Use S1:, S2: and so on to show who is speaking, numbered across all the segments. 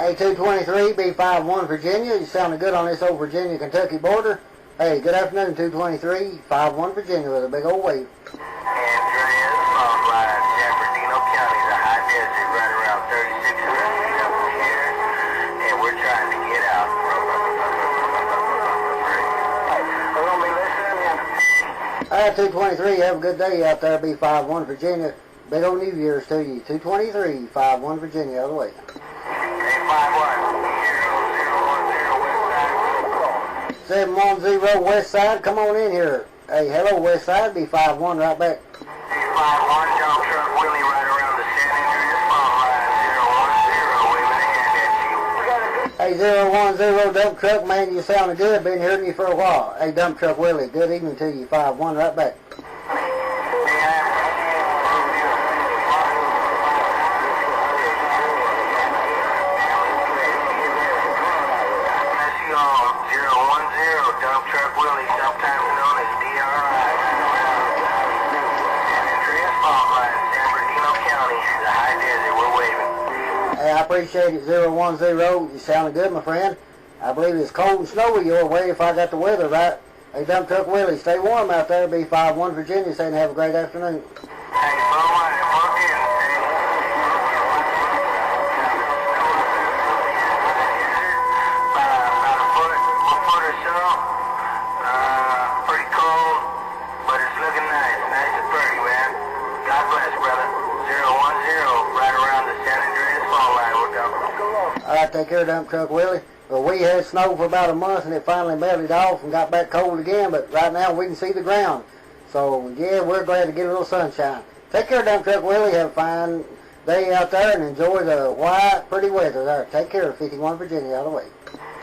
S1: Hey, 223, B51 Virginia. You sounding good on this old Virginia-Kentucky border. Hey, good afternoon, 223, 51 Virginia with a big old wave.
S2: Andreas, fault line, San Bernardino County, the high desert, right around 3,600 feet up in here, and we're trying to get out. We're going to be listening.
S1: All right, 223, have a good day out there, B51 Virginia. Big old New Year's to you. 223, 51 Virginia, other way.
S2: Hey, 51,
S1: 710 West Side, come on in here. Hey, hello West Side, B51 right back.
S2: Hey, 51, dump truck Willie right around the San Andreas fault line, 010, waving a hand at you.
S1: Hey, 010 dump truck, man, you sounding good. Been hearing you for a while. Hey, dump truck Willie, good evening to you. 51 right back.
S2: Dump truck Willie, sometimes known as DRI. San Andreas fault line, San Bernardino County, the high desert, we're waving.
S1: Hey, I appreciate it, 010. You sounding good, my friend. I believe it's cold and snowy your way if I got the weather right. Hey, dump truck Willie, stay warm out there, B51 Virginia, saying have a great afternoon.
S2: Hey, phone line, walk in. About a foot or so. Pretty cold, but it's looking nice. Nice and pretty, man. God bless, brother. 010, right around the San Andreas fault line. We're coming.
S1: All right, take care, dump truck Willie. Well, we had snow for about a month, and it finally melted off and got back cold again, but right now we can see the ground. So, yeah, we're glad to get a little sunshine. Take care, dump truck Willie. Have a fine day out there and enjoy the white, pretty weather there. Take care, 51 Virginia, all the way.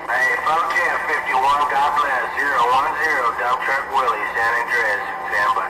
S2: Hey, phone 10, 51, God bless. 010, dump truck Willie, San Andreas, stand by.